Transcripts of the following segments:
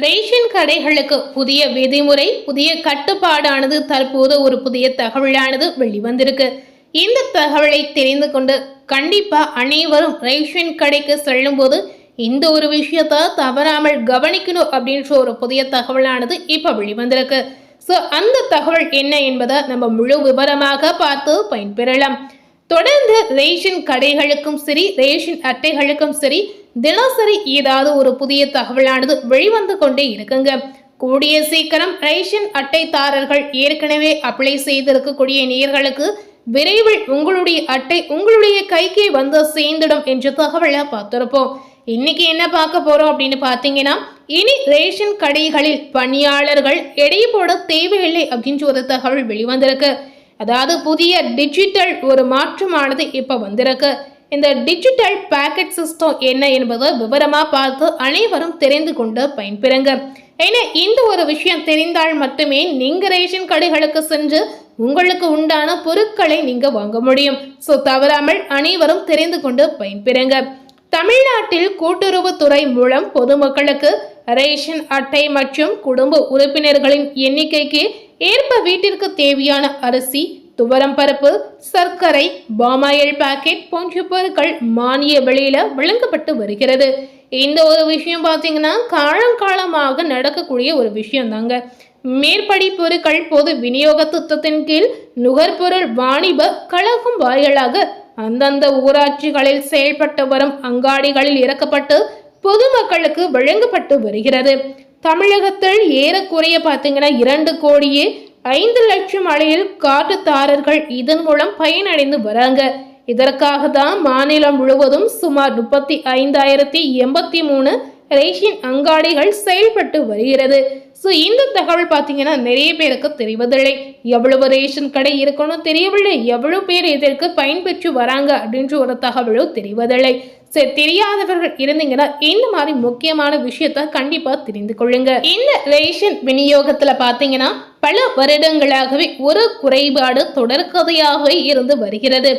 Ration கடைகளுக்கு புதிய விதிமுறை, புதிய கட்டுப்பாடானது தற்போது ஒரு புதிய தகவலானது வெளிவந்திருக்கு. இந்த தகவலை தெரிந்து கொண்டு கண்டிப்பா அனைவரும் ரேஷன் கடைக்கு செல்லும் போது இந்த ஒரு விஷயத்த தவறாமல் கவனிக்கணும் அப்படின்ற ஒரு புதிய தகவலானது இப்ப வெளிவந்திருக்கு. ஸோ அந்த தகவல் என்ன என்பதை நம்ம முழு விவரமாக பார்த்து பயன்பெறலாம். தொடர்ந்து ரேஷன் கடைகளுக்கும் சரி, ரேஷன் அட்டைகளுக்கும் சரி, தினசரி ஏதாவது ஒரு புதிய தகவலானது வெளிவந்து கொண்டே இருக்குங்க. கூடிய சீக்கிரம் ரேஷன் அட்டைதாரர்கள் ஏற்கனவே அப்ளை செய்திருக்கக்கூடிய நேயர்களுக்கு விரைவில் உங்களுடைய அட்டை உங்களுடைய கைக்கே வந்து சேர்ந்துடும் என்ற தகவலை பார்த்திருப்போம். இன்னைக்கு என்ன பார்க்க போறோம் அப்படின்னு பார்த்தீங்கன்னா, இனி ரேஷன் கடைகளில் பணியாளர்கள் எடை போட தேவையில்லை அப்படின்ற ஒரு தகவல் வெளிவந்திருக்கு. அதாவது புதிய டிஜிட்டல் ஒரு மாற்றமானது இப்ப வந்திருக்கு. இந்த டிஜிட்டல் பேக்கெட் சிஸ்டம் என்ன என்பதை விவரமா பார்த்து அனைவரும் தெரிந்து கொண்டு பயன்பெறுங்க. ஏன்னா இந்த ஒரு விஷயம் தெரிந்தால் மட்டுமே நீங்க ரேஷன் கடைகளுக்கு சென்று உங்களுக்கு உண்டான பொருட்களை நீங்க வாங்க முடியும். ஸோ தவறாமல் அனைவரும் தெரிந்து கொண்டு பயன்பெறுங்க. தமிழ்நாட்டில் கூட்டுறவுத்துறை மூலம் பொதுமக்களுக்கு ரேஷன் அட்டை மற்றும் குடும்ப உறுப்பினர்களின் எண்ணிக்கைக்கு ஏற்ப வீட்டிற்கு தேவையான அரிசி, துவரம் பருப்பு, சர்க்கரை, பாமாயில் பாக்கெட் போன்ற பொருட்கள் மானிய விலையில வழங்கப்பட்டு வருகிறது. இந்த ஒரு விஷயம் பார்த்தீங்கன்னா காலங்காலமாக நடக்கக்கூடிய ஒரு விஷயம் தாங்க. மேற்படி பொருட்கள் பொது விநியோக திட்டத்தின் கீழ் நுகர்பொருள் வாணிப கழகம் வாயிலாக அந்தந்த ஊராட்சிகளில் செயல்பட்டு வரும் அங்காடிகளில் இறக்கப்பட்டு பொதுமக்களுக்கு வழங்கப்பட்டு வருகிறது. தமிழகத்தில் ஏறக்குறைய பார்த்தீங்கன்னா 2,05,00,000 அளவில் கார்டுதாரர்கள் இதன் மூலம் பயனடைந்து வராங்க. இதற்காக தான் மாநிலம் முழுவதும் சுமார் 35,083 ரேஷன் அங்காடிகள் செயல்பட்டு வருகிறது. ஸோ இந்த தகவல் பார்த்தீங்கன்னா நிறைய பேருக்கு தெரிவதில்லை. எவ்வளவு ரேஷன் கடை இருக்கணும் தெரியவில்லை, எவ்வளவு பேர் இதற்கு பயன்பெற்று வராங்க அப்படின்ற ஒரு தகவலும் தெரிவதில்லை. சரி, தெரியாதவர்கள் இருந்தீங்கன்னா இந்த மாதிரி முக்கியமான விஷயத்த கண்டிப்பா தெரிந்து கொள்ளுங்க. இந்த ரேஷன் விநியோகத்துல பாத்தீங்கன்னா பல வருடங்களாகவே ஒரு குறைபாடு தொடர்கதையாகவே இருந்து வருகிறது.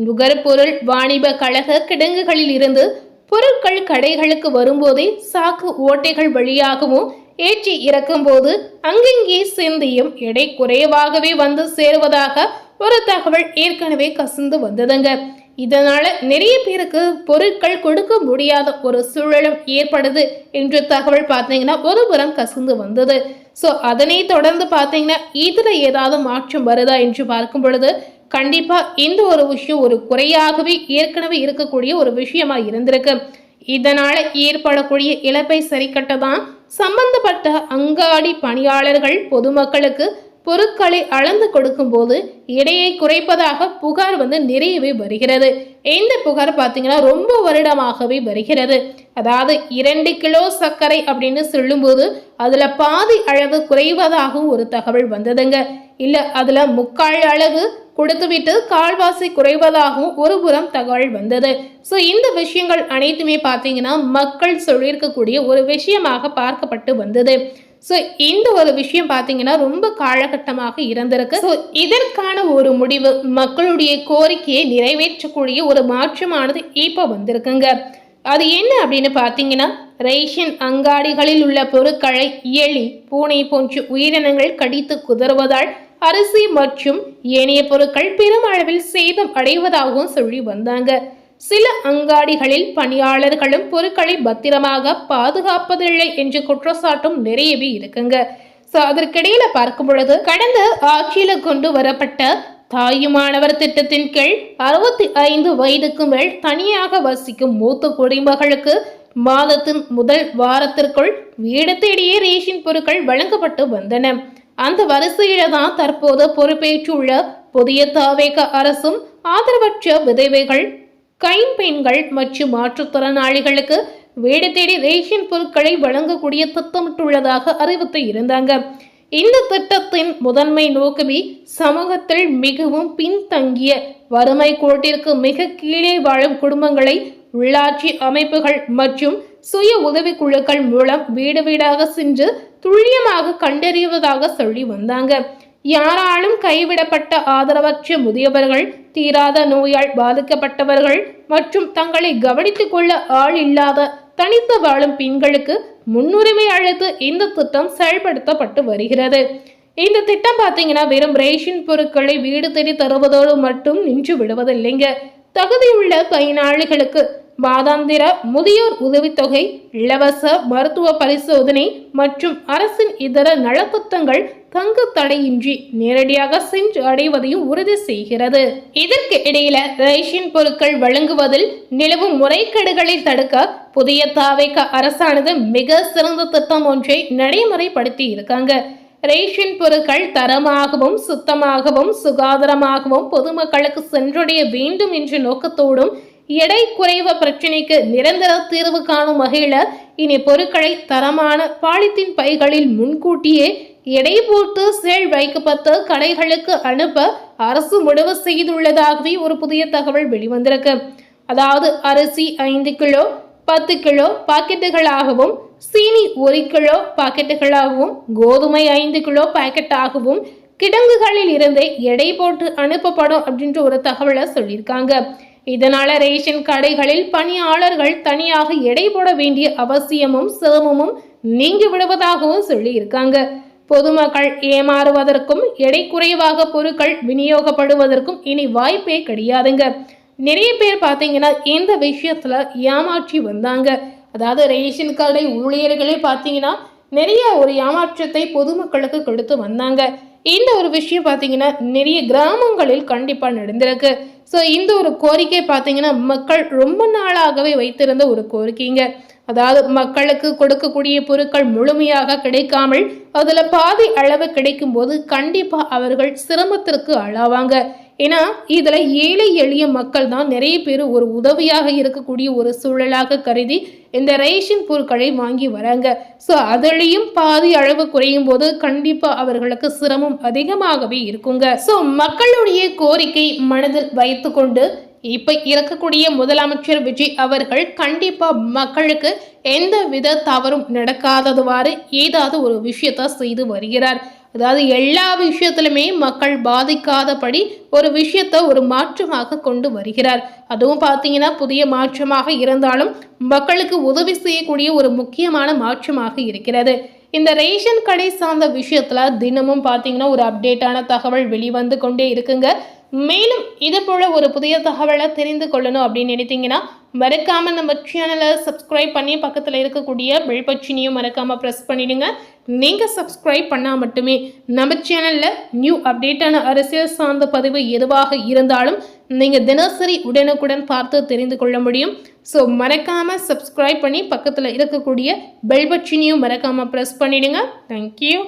நுகர்பொருள் வாணிப கழக கிடங்குகளில் இருந்து பொருட்கள் கடைகளுக்கு வரும்போதே சாக்கு ஓட்டைகள் வழியாகவும் ஏற்றி இறக்கும் போது அங்கங்கே சிந்தியும் எடை குறைவாகவே வந்து சேருவதாக ஒரு தகவல் ஏற்கனவே கசிந்து வந்ததுங்க. இதனால நிறைய பேருக்கு பொருட்கள் கொடுக்க முடியாத ஒரு சூழலும் ஏற்படுது என்ற தகவல் பார்த்தீங்கன்னா ஒரு புறம் கசிந்து வந்தது. ஸோ அதனை தொடர்ந்து பார்த்தீங்கன்னா இதுல ஏதாவது மாற்றம் வருதா என்று பார்க்கும் பொழுது கண்டிப்பா இந்த ஒரு விஷயம் ஒரு குறையாகவே ஏற்கனவே இருக்கக்கூடிய ஒரு விஷயமா இருந்திருக்கு. இதனால ஏற்படக்கூடிய இழப்பை சரி கட்டதான் சம்பந்தப்பட்ட அங்காடி பணியாளர்கள் பொதுமக்களுக்கு பொருட்களை அளந்து கொடுக்கும் போது எடையை குறைப்பதாக புகார் நிறையவே வருகிறது. இந்த புகார் பார்த்தீங்கன்னா ரொம்ப வருடமாகவே வருகிறது. அதாவது 2 கிலோ சர்க்கரை அப்படின்னு சொல்லும்போது அதுல பாதி அளவு குறைவதாகவும் ஒரு தகவல் வந்ததுங்க. இல்ல அதுல 3/4 அளவு கொடுத்துவிட்டு கால்வாசி குறைவதாகவும் ஒரு புறம் தகவல் வந்தது. ஸோ இந்த விஷயங்கள் அனைத்துமே பார்த்தீங்கன்னா மக்கள் சொல்லியிருக்கக்கூடிய ஒரு விஷயமாக பார்க்கப்பட்டு வந்தது. ஸோ இந்த ஒரு விஷயம் பார்த்தீங்கன்னா ரொம்ப காலகட்டமாக இருந்திருக்கு. ஸோ இதற்கான ஒரு முடிவு மக்களுடைய கோரிக்கையை நிறைவேற்றக்கூடிய ஒரு மாற்றமானது இப்போ வந்திருக்குங்க. அது என்ன அப்படின்னு பார்த்தீங்கன்னா, ரேஷன் அங்காடிகளில் உள்ள பொருட்களை எலி, பூனை போன்ற உயிரினங்கள் கடித்து குதறுவதால் அரிசி மற்றும் ஏனைய பொருட்கள் பெருமளவில் சேதம் அடைவதாகவும் சொல்லி வந்தாங்க. சில அங்காடிகளில் பணியாளர்களும் பொருட்களை பத்திரமாக பாதுகாப்பதில்லை என்ற குற்றச்சாட்டும் நிறையவே இருக்குங்க. ஸோ அதற்கிடையில பார்க்கும் பொழுது கடந்த ஆட்சியில கொண்டு வரப்பட்ட தாயுமானவர் திட்டத்தின் கீழ் 65 வயதுக்கு மேல் தனியாக வசிக்கும் மூத்த குடிமகளுக்கு மாதத்தின் முதல் வாரத்திற்குள் வீடு தேடியே ரேஷன் பொருட்கள் வழங்கப்பட்டு வந்தன. அந்த வரிசையில தான் தற்போது பொறுப்பேற்றுள்ள புதிய தவேக அரசும் ஆதரவற்ற விதவைகள், கைம்பெண்கள் மற்றும் மாற்றுத்திறனாளிகளுக்கு வீடு தேடி ரேஷன் பொருட்களை வழங்கக்கூடிய திட்டமிட்டுள்ளதாக அறிவித்து இருந்தாங்க. இந்த திட்டத்தின் முதன்மை நோக்கமே சமூகத்தில் மிகவும் பின்தங்கிய வறுமை கோட்டிற்கு மிக கீழே வாழும் குடும்பங்களை உள்ளாட்சி அமைப்புகள் மற்றும் சுய உதவி குழுக்கள் மூலம் வீடு வீடாக சென்று துல்லியமாக கண்டறிவதாக சொல்லி வந்தாங்க. யாராலும் கைவிடப்பட்ட ஆதரவற்ற முதியவர்கள், தீராத நோயால் பாதிக்கப்பட்டவர்கள் மற்றும் தங்களை கவனித்துக் கொள்ள ஆள் இல்லாத தனித்து வாழும் பெண்களுக்கு முன்னுரிமை அளித்து இந்த திட்டம் செயல்படுத்தப்பட்டு வருகிறது. இந்த திட்டம் பார்த்தீங்கன்னா வெறும் ரேஷன் பொருட்களை வீடு தேடி தருவதோடு மட்டும் நின்று விடுவதில்லைங்க. தகுதியுள்ள பயனாளிகளுக்கு மாதாந்திர முதியோர் உதவித்தொகை, இலவச மருத்துவ பரிசோதனை மற்றும் அரசின் இதர நலத்திட்டங்கள் தங்கு தடையின்றி நேரடியாக சென்று அடைவதையும் உறுதி செய்கிறது. இதற்கு இடையில ரேஷன் பொருட்கள் வழங்குவதில் நிலவும் முறைகேடுகளை தடுக்க புதிய தாவேக அரசானது மிக சிறந்த திட்டம் ஒன்றை நடைமுறைப்படுத்தி இருக்காங்க. ரேஷன் பொருட்கள் தரமாகவும் சுத்தமாகவும் சுகாதாரமாகவும் பொதுமக்களுக்கு சென்றடைய வேண்டும் என்ற நோக்கத்தோடும் எடை குறைவு பிரச்சனைக்கு நிரந்தர தீர்வு காணும் வகையில் இனி பொருட்களை தரமான பாலித்தீன் பைகளில் முன்கூட்டியே எடை போட்டு சேல் வைக்கப்பட்டு கடைகளுக்கு அனுப்ப அரசு முடிவு செய்துள்ளதாகவே ஒரு புதிய தகவல் வெளிவந்திருக்கு. அதாவது அரிசி 5 கிலோ 10 கிலோ பாக்கெட்டுகளாகவும், சீனி 1 கிலோ பாக்கெட்டுகளாகவும், கோதுமை 5 கிலோ பாக்கெட்டாகவும் கிடங்குகளில் இருந்து எடை போட்டு அனுப்பப்படும் அப்படின்ற ஒரு தகவலை சொல்லியிருக்காங்க. இதனால ரேஷன் கடைகளில் பணியாளர்கள் தனியாக எடை போட வேண்டிய அவசியமும் சிரமமும் நீங்கி விடுவதாகவும் சொல்லியிருக்காங்க. பொதுமக்கள் ஏமாறுவதற்கும் எடை குறைவாக பொருட்கள் விநியோகப்படுவதற்கும் இனி வாய்ப்பே கிடையாதுங்க. நிறைய பேர் பார்த்தீங்கன்னா இந்த விஷயத்துல ஏமாற்றி வந்தாங்க. அதாவது ரேஷன் கடை ஊழியர்களே பார்த்தீங்கன்னா நிறைய ஒரு ஏமாற்றத்தை பொதுமக்களுக்கு கொடுத்து வந்தாங்க. இந்த ஒரு விஷயம் பார்த்தீங்கன்னா நிறைய கிராமங்களில் கண்டிப்பாக நடந்திருக்கு. ஸோ இந்த ஒரு கோரிக்கை பார்த்தீங்கன்னா மக்கள் ரொம்ப நாளாகவே வைத்திருந்த ஒரு கோரிக்கைங்க. அதாவது மக்களுக்கு கொடுக்கக்கூடிய பொருட்கள் முழுமையாக கிடைக்காமல் அதில் பாதி அளவு கிடைக்கும் போது கண்டிப்பாக அவர்கள் சிரமத்திற்கு ஆளாவாங்க. ஏன்னா இதில் ஏழை எளிய மக்கள் தான் நிறைய பேர் ஒரு உதவியாக இருக்கக்கூடிய ஒரு சூழலாக கருதி இந்த ரேஷன் பொருட்களை வாங்கி வராங்க. ஸோ அதுலேயும் பாதி அளவு குறையும் போது கண்டிப்பாக அவர்களுக்கு சிரமம் அதிகமாகவே இருக்குங்க. ஸோ மக்களுடைய கோரிக்கை மனதில் வைத்து கொண்டு இப்ப இருக்கக்கூடிய முதலமைச்சர் விஜய் அவர்கள் கண்டிப்பா மக்களுக்கு எந்த வித தவறும் நடக்காதவாறு ஏதாவது ஒரு விஷயத்த செய்து வருகிறார். அதாவது எல்லா விஷயத்திலுமே மக்கள் பாதிக்காதபடி ஒரு விஷயத்த ஒரு மாற்றமாக கொண்டு வருகிறார். அதுவும் பார்த்தீங்கன்னா புதிய மாற்றமாக இருந்தாலும் மக்களுக்கு உதவி செய்யக்கூடிய ஒரு முக்கியமான மாற்றமாக இருக்கிறது. இந்த ரேஷன் கடை சார்ந்த விஷயத்துல தினமும் பார்த்தீங்கன்னா ஒரு அப்டேட்டான தகவல் வெளிவந்து கொண்டே இருக்குங்க. மேலும் இது போல ஒரு புதிய தகவலை தெரிந்து கொள்ளணும் அப்படின்னு நினைத்தீங்கன்னா மறக்காம நம்ம சேனலை சப்ஸ்கிரைப் பண்ணி பக்கத்தில் இருக்கக்கூடிய பெல் பட்டனையும் மறக்காம ப்ரெஸ் பண்ணிடுங்க. நீங்க சப்ஸ்கிரைப் பண்ணா மட்டுமே நம்ம சேனல்ல நியூ அப்டேட்டான அரசியல் சார்ந்த பதிவு எதுவாக இருந்தாலும் நீங்க தினசரி உடனுக்குடன் பார்த்து தெரிந்து கொள்ள முடியும். ஸோ மறக்காம சப்ஸ்கிரைப் பண்ணி பக்கத்தில் இருக்கக்கூடிய பெல் பட்டனையும் மறக்காம ப்ரெஸ் பண்ணிடுங்க. தேங்க்யூ.